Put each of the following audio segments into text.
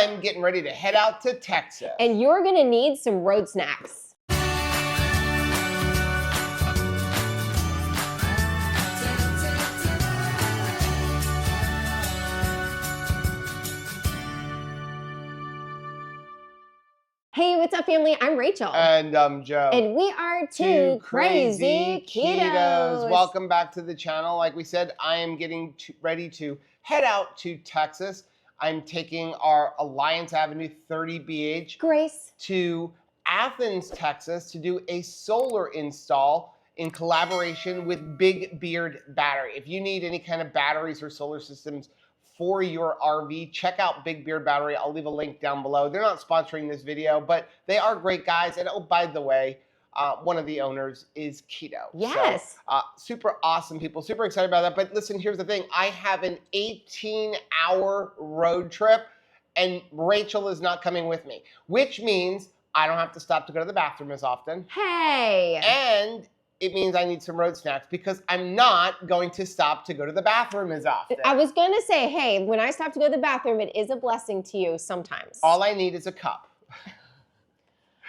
I'm getting ready to head out to Texas. And you're gonna need some road snacks. Hey, what's up, family? I'm Rachel. And I'm Joe. And we are two crazy ketos. Welcome back to the channel. Like we said, I am getting ready to head out to Texas. I'm taking our Alliance Avenue 30BH Grace to Athens, Texas to do a solar install in collaboration with Big Beard Battery. If you need any kind of batteries or solar systems for your RV, check out Big Beard Battery. I'll leave a link down below. They're not sponsoring this video, but they are great guys. And oh, by the way, one of the owners is keto. Yes. So, super awesome people, super excited about that. But listen, here's the thing. I have an 18-hour road trip and Rachel is not coming with me, which means I don't have to stop to go to the bathroom as often. Hey. And it means I need some road snacks because I'm not going to stop to go to the bathroom as often. I was going to say, hey, when I stop to go to the bathroom, it is a blessing to you sometimes. All I need is a cup.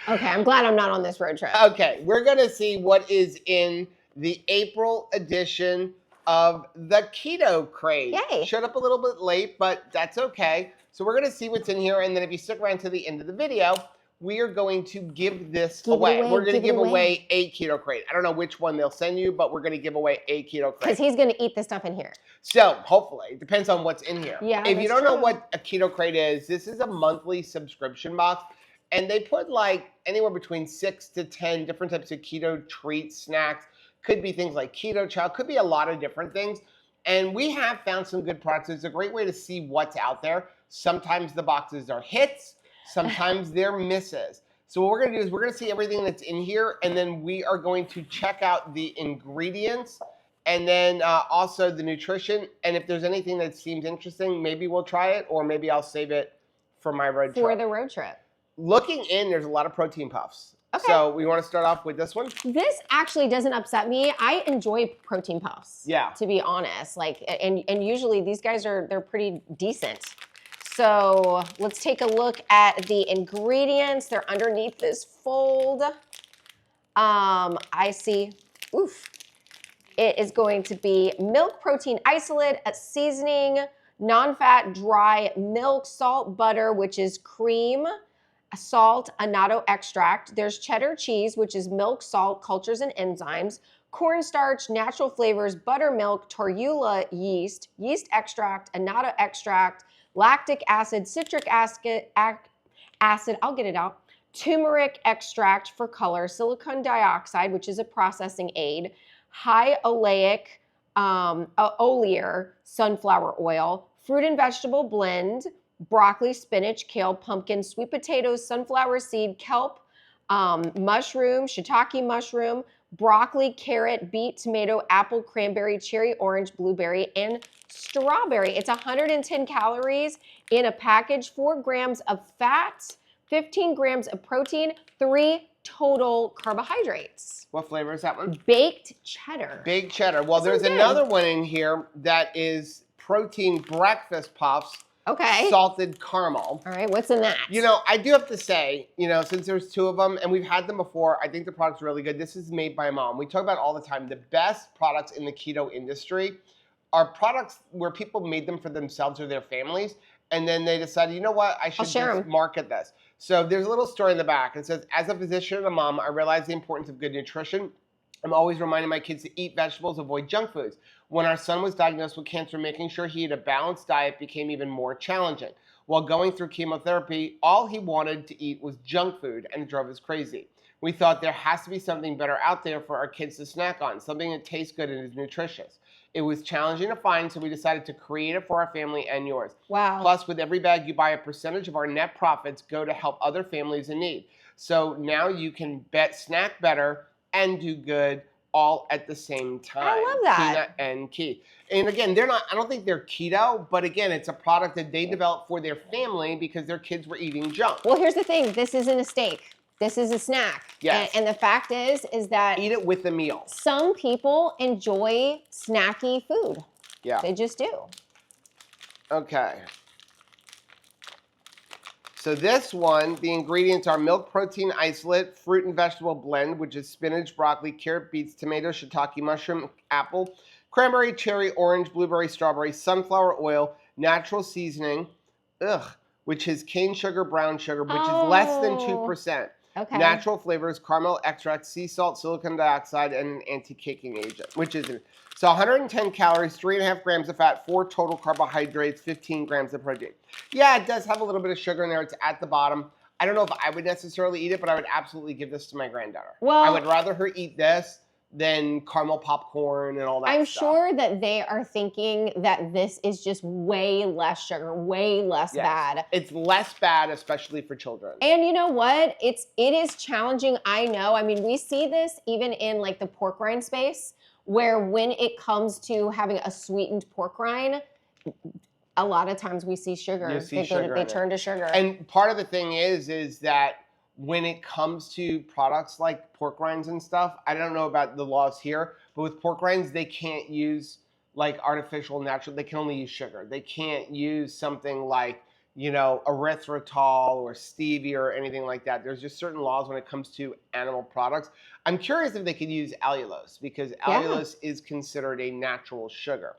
Okay, I'm glad I'm not on this road trip. Okay, we're going to see what is in the April edition of the Keto Crate. Yay. Showed up a little bit late, but that's okay. So we're going to see what's in here, and then if you stick around to the end of the video, we are going to give this away. We're going to give away a Keto Crate. I don't know which one they'll send you, but we're going to give away a Keto Crate. Because he's going to eat the stuff in here. So, hopefully. It depends on what's in here. Yeah, if you don't know what a Keto Crate is, this is a monthly subscription box. And they put like anywhere between 6 to 10 different types of keto treats, snacks. Could be things like Keto Chow. Could be a lot of different things. And we have found some good products. It's a great way to see what's out there. Sometimes the boxes are hits. Sometimes they're misses. So what we're going to do is we're going to see everything that's in here, and then we are going to check out the ingredients and then also the nutrition. And if there's anything that seems interesting, maybe we'll try it, or maybe I'll save it for my road trip. For the road trip. Looking in, there's a lot of protein puffs. Okay. So we want to start off with this one. This actually doesn't upset me. I enjoy protein puffs. Yeah. To be honest, like, and usually these guys they're pretty decent. So let's take a look at the ingredients. They're underneath this fold. I see, oof. It is going to be milk protein isolate, a seasoning, non-fat dry milk, salt, butter, which is cream, salt, annatto extract. There's cheddar cheese, which is milk, salt, cultures, and enzymes, cornstarch, natural flavors, buttermilk, torula yeast, yeast extract, annatto extract, lactic acid, citric acid, I'll get it out, turmeric extract for color, silicon dioxide, which is a processing aid, high oleic, olear, sunflower oil, fruit and vegetable blend, broccoli, spinach, kale, pumpkin, sweet potatoes, sunflower seed, kelp, mushroom, shiitake mushroom, broccoli, carrot, beet, tomato, apple, cranberry, cherry, orange, blueberry, and strawberry. It's 110 calories in a package, 4 grams of fat, 15 grams of protein, 3 total carbohydrates. What flavor is that one? Baked cheddar. Baked cheddar. Well, there's another one in here that is protein breakfast puffs. Okay. Salted caramel. All right, what's in that? You know, I do have to say, you know, since there's 2 of them and we've had them before, I think the product's really good. This is made by Mom. We talk about it all the time. The best products in the keto industry are products where people made them for themselves or their families, and then they decided, you know what, I should just market this. So there's a little story in the back. It says, as a physician and a mom, I realize the importance of good nutrition. I'm always reminding my kids to eat vegetables, avoid junk foods. When our son was diagnosed with cancer, making sure he ate a balanced diet became even more challenging. While going through chemotherapy, all he wanted to eat was junk food, and it drove us crazy. We thought there has to be something better out there for our kids to snack on, something that tastes good and is nutritious. It was challenging to find, so we decided to create it for our family and yours. Wow. Plus, with every bag you buy, a percentage of our net profits go to help other families in need. So now you can snack better and do good all at the same time. I love that. Tina and Keith. And again, they're not, I don't think they're keto, but again, it's a product that they developed for their family because their kids were eating junk. Well, here's the thing. This isn't a steak. This is a snack. Yes. And the fact is that eat it with a meal. Some people enjoy snacky food. Yeah. They just do. Okay. So this one, the ingredients are milk protein isolate, fruit and vegetable blend, which is spinach, broccoli, carrot, beets, tomato, shiitake, mushroom, apple, cranberry, cherry, orange, blueberry, strawberry, sunflower oil, natural seasoning, which is cane sugar, brown sugar, which is less than 2%. Okay. Natural flavors, caramel extract, sea salt, silicon dioxide, and an anti-caking agent, which is it. So 110 calories, 3.5 grams of fat, 4 total carbohydrates, 15 grams of protein. Yeah, it does have a little bit of sugar in there. It's at the bottom. I don't know if I would necessarily eat it, but I would absolutely give this to my granddaughter. Well, I would rather her eat this than caramel popcorn and all that I'm stuff. sure that they are thinking that this is just way less sugar, way less bad. It's less bad, especially for children. And you know what? It is challenging, I know. I mean, we see this even in like the pork rind space, where when it comes to having a sweetened pork rind, a lot of times we see sugar. They turn to sugar. And part of the thing is that when it comes to products like pork rinds and stuff, I don't know about the laws here, but with pork rinds, they can't use like artificial, natural, they can only use sugar. They can't use something like, you know, erythritol or stevia or anything like that. There's just certain laws when it comes to animal products. I'm curious if they could use allulose, because allulose is considered a natural sugar.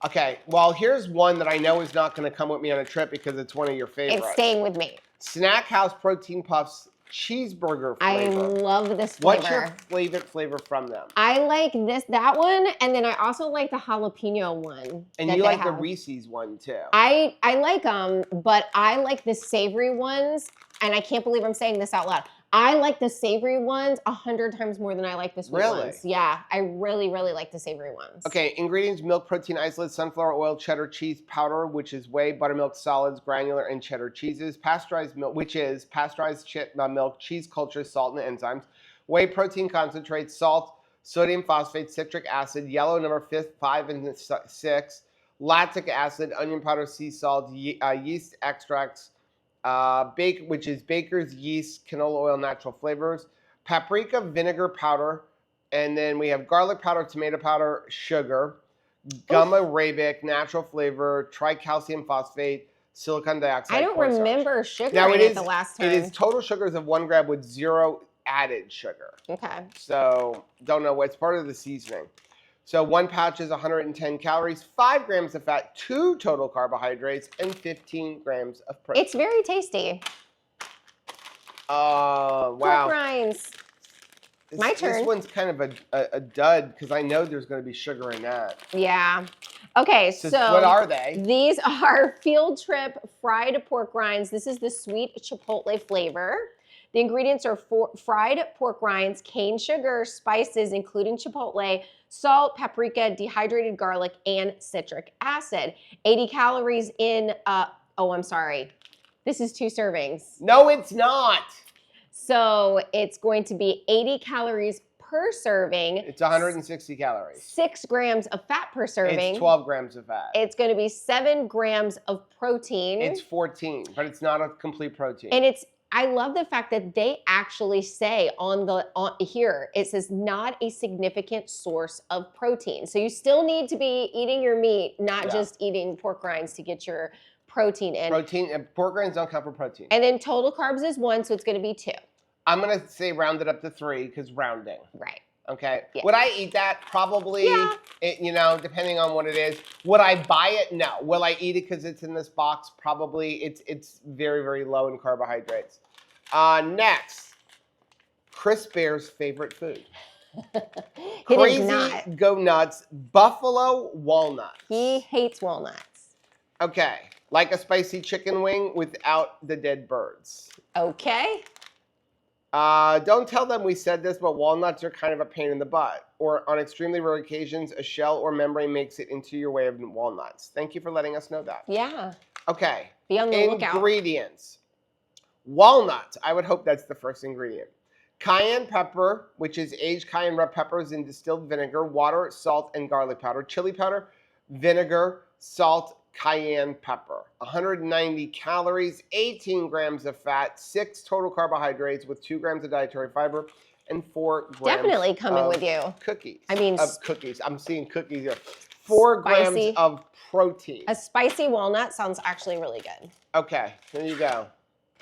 Okay, well, here's one that I know is not going to come with me on a trip because it's one of your favorites. It's staying with me. Snack House Protein Puffs Cheeseburger flavor. I love this flavor. What's your favorite flavor from them? I like that one, and then I also like the jalapeno one. And you like the Reese's one too. I like them, but I like the savory ones, and I can't believe I'm saying this out loud. I like the savory ones 100 times more than I like the sweet ones. Yeah, I really, really like the savory ones. Okay, ingredients: milk protein isolate, sunflower oil, cheddar cheese powder, which is whey, buttermilk solids, granular, and cheddar cheeses. Pasteurized milk, which is pasteurized milk, cheese culture, salt, and enzymes. Whey protein concentrate, salt, sodium phosphate, citric acid, yellow number 5 and 6, lactic acid, onion powder, sea salt, yeast extracts, which is baker's yeast, canola oil, natural flavors, paprika vinegar powder, and then we have garlic powder, tomato powder, sugar, gum arabic, natural flavor, tricalcium phosphate, silicon dioxide. I don't remember sugar now, in it the last time. It is total sugars of 1 gram with 0 added sugar. Okay. So don't know what's part of the seasoning. So 1 pouch is 110 calories, 5 grams of fat, 2 total carbohydrates, and 15 grams of protein. It's very tasty. Wow. Pork rinds. My turn. This one's kind of a dud because I know there's going to be sugar in that. Yeah. Okay, so what are they? These are Field Trip fried pork rinds. This is the sweet chipotle flavor. The ingredients are fried pork rinds, cane sugar, spices, including chipotle, salt, paprika, dehydrated garlic, and citric acid. 80 calories in, I'm sorry. This is 2 servings. No, it's not. So it's going to be 80 calories per serving. It's 160 calories. 6 grams of fat per serving. It's 12 grams of fat. It's going to be 7 grams of protein. It's 14, but it's not a complete protein. And I love the fact that they actually say here, it says not a significant source of protein. So you still need to be eating your meat, not just eating pork rinds to get your protein in. Pork rinds don't count for protein. And then total carbs is 1, so it's going to be 2. I'm going to say round it up to 3 because rounding. Right. Okay. Yeah. Would I eat that? Probably, depending on what it is. Would I buy it? No. Will I eat it because it's in this box? Probably. It's very, very low in carbohydrates. Next, Chris Bear's favorite food. Crazy Go Nuts Buffalo Walnuts. He hates walnuts. Okay. Like a spicy chicken wing without the dead birds. Okay. Don't tell them we said this, but walnuts are kind of a pain in the butt. Or on extremely rare occasions, a shell or membrane makes it into your way of walnuts. Thank you for letting us know that. Yeah. Okay. Be on the lookout. Ingredients. Walnuts. I would hope that's the first ingredient. Cayenne pepper, which is aged cayenne red peppers in distilled vinegar, water, salt, and garlic powder. Chili powder, vinegar, salt, cayenne pepper. 190 calories, 18 grams of fat, 6 total carbohydrates with 2 grams of dietary fiber, and 4 grams Definitely coming with you. Cookies. I mean, of cookies. I'm seeing cookies here. 4 grams of protein. A spicy walnut sounds actually really good. Okay, here you go.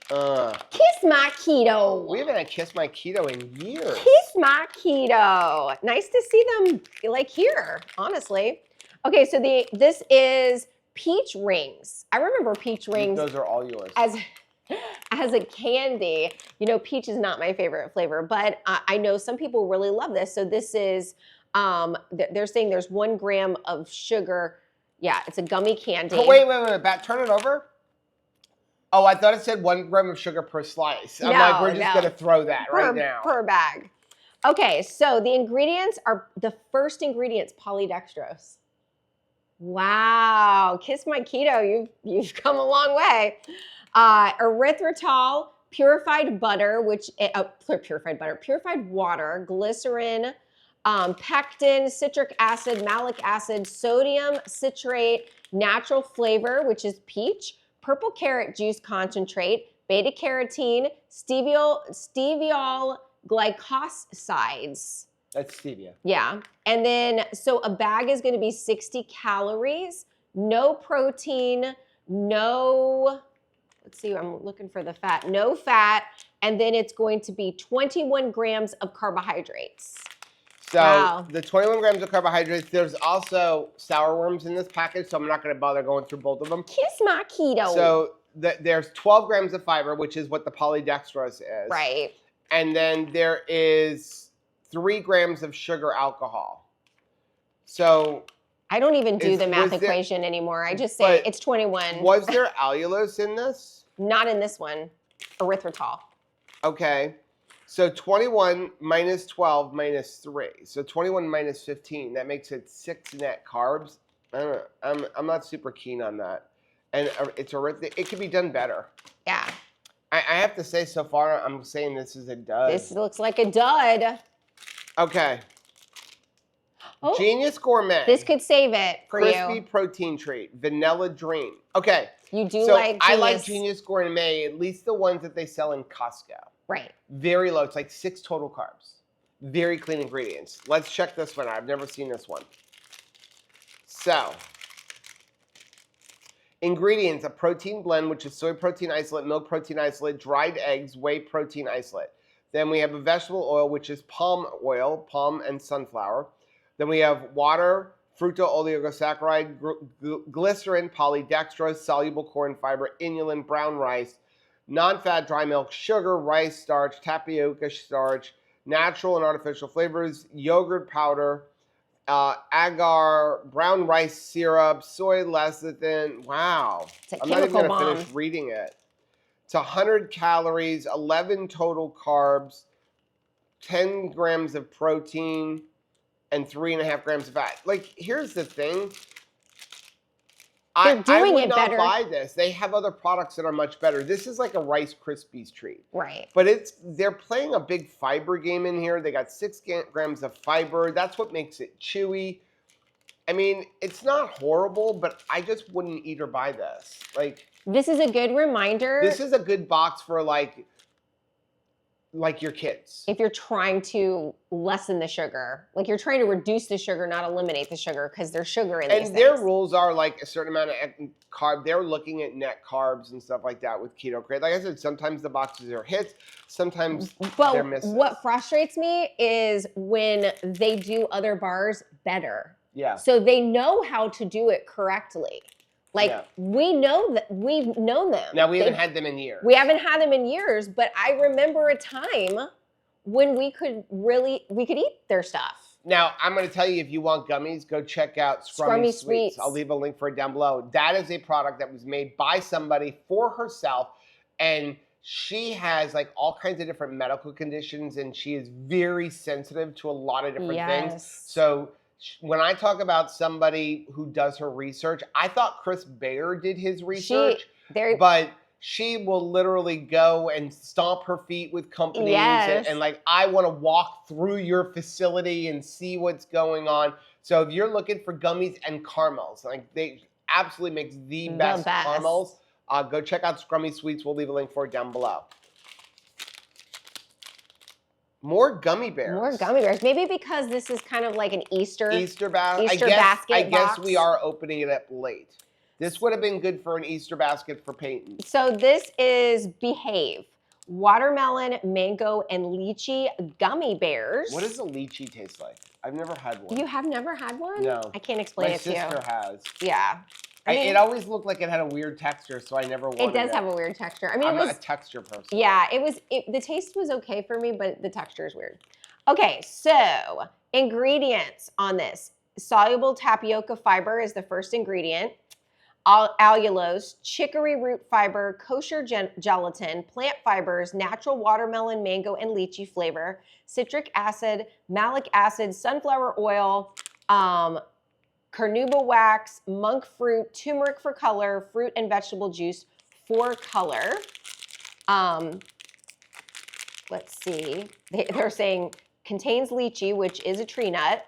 Kiss My Keto. We haven't had Kiss My Keto in years. Kiss My Keto. Nice to see them like here, honestly. Okay, so this is peach rings. I remember peach rings Those are all yours. as a candy. You know, peach is not my favorite flavor, but I know some people really love this. So this is, they're saying there's 1 gram of sugar. Yeah, it's a gummy candy. Oh, wait, turn it over. Oh, I thought it said 1 gram of sugar per slice. I'm like, we're just gonna throw that right now. Per bag. Okay, so the ingredients are, the first ingredient's polydextrose. Wow, Kiss My Keto, you've come a long way. Erythritol, purified butter, purified water, glycerin, pectin, citric acid, malic acid, sodium citrate, natural flavor, which is peach, purple carrot juice concentrate, beta carotene, steviol glycosides. That's stevia. Yeah. And then, so a bag is going to be 60 calories, no protein, no, let's see, I'm looking for the fat, no fat, and then it's going to be 21 grams of carbohydrates. So the 21 grams of carbohydrates, there's also sour worms in this package, so I'm not going to bother going through both of them. Kiss My Keto. So there's 12 grams of fiber, which is what the polydextrose is. Right. And then there is 3 grams of sugar alcohol. So I don't even do the math equation anymore. I just say it's 21. Was there allulose in this? Not in this one. Erythritol. Okay. So 21 minus 12 minus 3. So 21 minus 15. That makes it 6 net carbs. I don't know. I'm not super keen on that. And it could be done better. Yeah. I have to say, so far, I'm saying this is a dud. This looks like a dud. Okay. Oh, Genius Gourmet. This could save it for you. Crispy protein treat. Vanilla Dream. Okay. You do like Genius. I like Genius Gourmet, at least the ones that they sell in Costco. Right. Very low. It's like 6 total carbs. Very clean ingredients. Let's check this one out. I've never seen this one. So, ingredients: a protein blend, which is soy protein isolate, milk protein isolate, dried eggs, whey protein isolate. Then we have a vegetable oil, which is palm oil, palm and sunflower. Then we have water, fructooligosaccharides, glycerin, polydextrose, soluble corn fiber, inulin, brown rice, non-fat dry milk, sugar, rice starch, tapioca starch, natural and artificial flavors, yogurt powder, agar, brown rice syrup, soy lecithin. Wow. I'm not even going to finish reading it. It's 100 calories, 11 total carbs, 10 grams of protein, and 3.5 grams of fat. Like, here's the thing. I would not buy this. They have other products that are much better. This is like a Rice Krispies treat. Right. But they're playing a big fiber game in here. They got 6 grams of fiber. That's what makes it chewy. I mean, it's not horrible, but I just wouldn't eat or buy this. Like, this is a good reminder. This is a good box for like your kids. If you're trying to lessen the sugar, like you're trying to reduce the sugar, not eliminate the sugar, because there's sugar in these things. And their rules are like a certain amount of carb. They're looking at net carbs and stuff like that with Keto Crate. Like I said, sometimes the boxes are hits, sometimes they're misses. What frustrates me is when they do other bars better. Yeah. So they know how to do it correctly. Like, we know that, we've known them. Now, we haven't had them in years. We haven't had them in years, but I remember a time when we could eat their stuff. Now, I'm going to tell you, if you want gummies, go check out Scrummy Sweets. I'll leave a link for it down below. That is a product that was made by somebody for herself, and she has like all kinds of different medical conditions, and she is very sensitive to a lot of different things. So when I talk about somebody who does her research, I thought Chris Bayer did his research, but she will literally go and stomp her feet with companies and like, I want to walk through your facility and see what's going on. So if you're looking for gummies and caramels, like they absolutely makes the best caramels, go check out Scrummy Sweets. We'll leave a link for it down below. More Gummy Bears. More Gummy Bears. Maybe because this is kind of like an Easter basket I guess we are opening it up late. This would have been good for an Easter basket for Peyton. So this is Behave. Watermelon, mango, and lychee gummy bears. What does a lychee taste like? I've never had one. You have never had one? No. I can't explain My it to you. My sister has. Yeah. I mean, it always looked like it had a weird texture, so I never wanted it. It does have a weird texture. I mean, I'm it was a texture person. Yeah, the taste was okay for me, but the texture is weird. Okay, so ingredients on this. Soluble tapioca fiber is the first ingredient. Allulose, chicory root fiber, kosher gelatin, plant fibers, natural watermelon, mango, and lychee flavor, citric acid, malic acid, sunflower oil, carnauba wax, monk fruit, turmeric for color, fruit and vegetable juice for color. Let's see. They're saying contains lychee, which is a tree nut.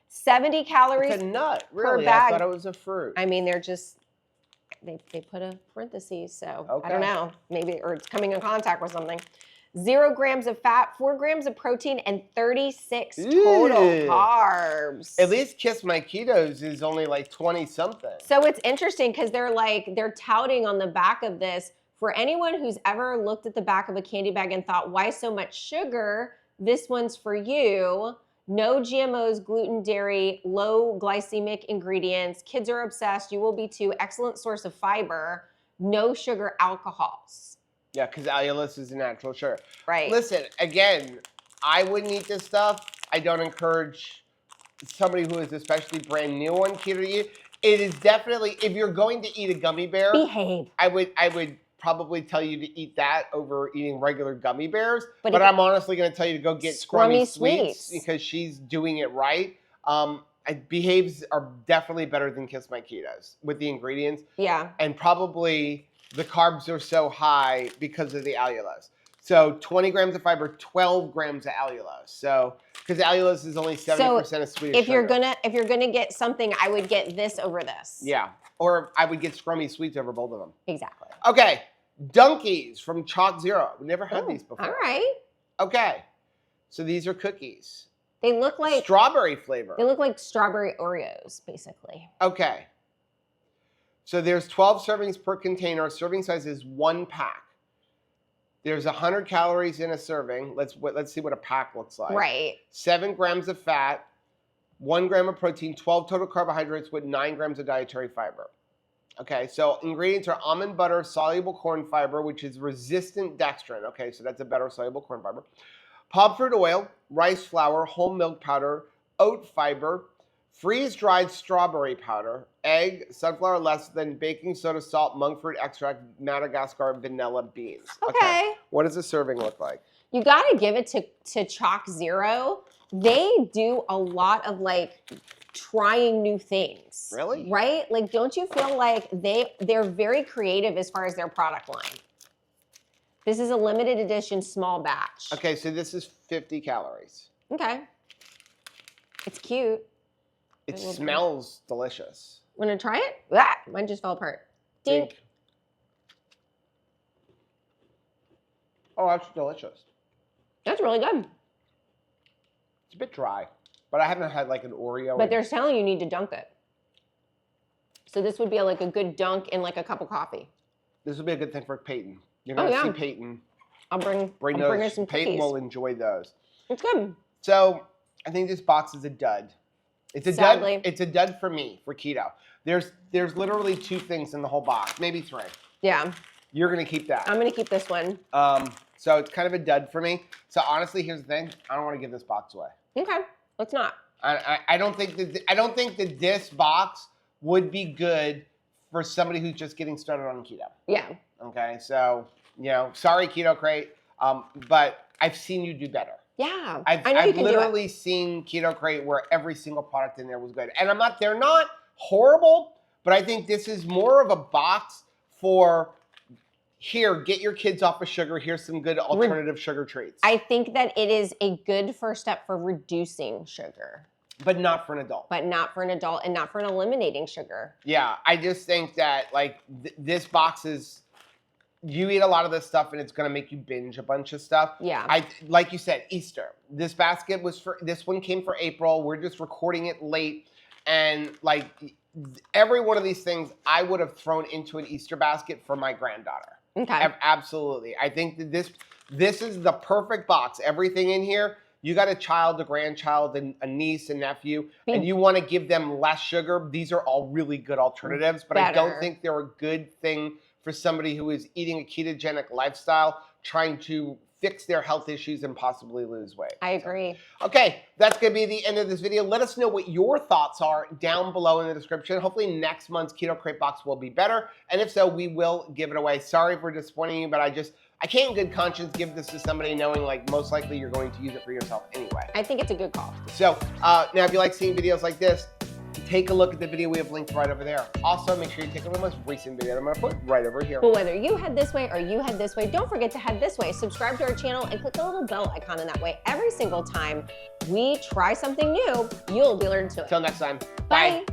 70 calories It's a nut, per really. bag. I thought it was a fruit. I mean, they're just they put a parentheses, so Okay. I don't know. Maybe, or it's coming in contact with something. 0 grams of fat, 4 grams of protein, and 36 total Ew. carbs. At least Kiss My Ketos is only like 20 something. So it's interesting because they're touting on the back of this. For anyone who's ever looked at the back of a candy bag and thought, why so much sugar? This one's for you. No GMOs, gluten, dairy, low glycemic ingredients. Kids are obsessed. You will be too. Excellent source of fiber. No sugar alcohols. Yeah, because allulose is a natural sugar. Right. Listen, again, I wouldn't eat this stuff. I don't encourage somebody who is especially brand new on keto to eat. It is definitely, if you're going to eat a gummy bear, Behave. I would probably tell you to eat that over eating regular gummy bears. But But I'm honestly going to tell you to go get Scrummy Scrummy Sweets Sweets. because she's doing it right. Behaves are definitely better than Kiss My Ketos with the ingredients. Yeah. And probably the carbs are so high because of the allulose. So 20 grams of fiber, 12 grams of allulose. So because allulose is only 70% of Swedish if you're sugar. if you're gonna get something, I would get this over this. Yeah. Or I would get Scrummy Sweets over both of them. Exactly. Okay. Dunkies from Chalk Zero. We never had these before. All right. Okay. So these are cookies. They look like Strawberry flavor. They look like strawberry Oreos, basically. Okay. So there's 12 servings per container. Serving size is 1 pack. There's 100 calories in a serving. Let's see what a pack looks like. Right. 7 grams of fat, 1 gram of protein, 12 total carbohydrates with 9 grams of dietary fiber. Okay, so ingredients are almond butter, soluble corn fiber, which is resistant dextrin. Okay, so that's a better soluble corn fiber. Palm fruit oil, rice flour, whole milk powder, oat fiber, freeze-dried strawberry powder, egg, sunflower lecithin, baking soda, salt, monk fruit extract, Madagascar vanilla beans. Okay. What does a serving look like? You got to give it to Chalk Zero. They do a lot of like trying new things. Really? Right? Like, don't you feel like they're very creative as far as their product line? This is a limited edition small batch. Okay, so this is 50 calories. Okay. It's cute. It smells delicious. Want to try it? Ah, mine just fell apart. Dink. Oh, that's delicious. That's really good. It's a bit dry, but I haven't had like an Oreo. But they're telling you need to dunk it. So this would be like a good dunk in like a cup of coffee. This would be a good thing for Peyton. You're going to see Peyton. I'll bring those. her some cookies. Peyton will enjoy those. It's good. So I think this box is a dud. It's a Sadly. dud. It's a dud for me for keto. There's literally 2 things in the whole box, maybe 3. Yeah. You're gonna keep that. I'm gonna keep this one. So it's kind of a dud for me. So honestly, here's the thing: I don't want to give this box away. Okay, let's not. I don't think that this box would be good for somebody who's just getting started on keto. Yeah. Okay, so sorry, Keto Crate, but I've seen you do better. Yeah, I've literally seen Keto Crate where every single product in there was good. And they're not horrible, but I think this is more of a box for, here, get your kids off of sugar. Here's some good alternative sugar treats. I think that it is a good first step for reducing sugar. But not for an adult. But not for an adult and not for eliminating sugar. Yeah, I just think that this box is, you eat a lot of this stuff and it's gonna make you binge a bunch of stuff. Yeah. Like you said, Easter. This one came for April. We're just recording it late, and every one of these things I would have thrown into an Easter basket for my granddaughter. Okay. Absolutely. I think that this is the perfect box. Everything in here. You got a child, a grandchild, and a niece, and nephew, and you want to give them less sugar. These are all really good alternatives, but I don't think they're a good thing for somebody who is eating a ketogenic lifestyle, trying to fix their health issues and possibly lose weight. I agree. Okay, that's going to be the end of this video. Let us know what your thoughts are down below in the description. Hopefully next month's Keto Crate Box will be better, and if so, we will give it away. Sorry for disappointing you, but I can't in good conscience give this to somebody knowing like most likely you're going to use it for yourself anyway. I think it's a good call. So now if you like seeing videos like this, take a look at the video we have linked right over there. Also, make sure you take a look at the most recent video that I'm going to put right over here. But whether you head this way or you head this way, don't forget to head this way. Subscribe to our channel and click the little bell icon in that way. Every single time we try something new, you'll be alerted to it. Until next time. Bye.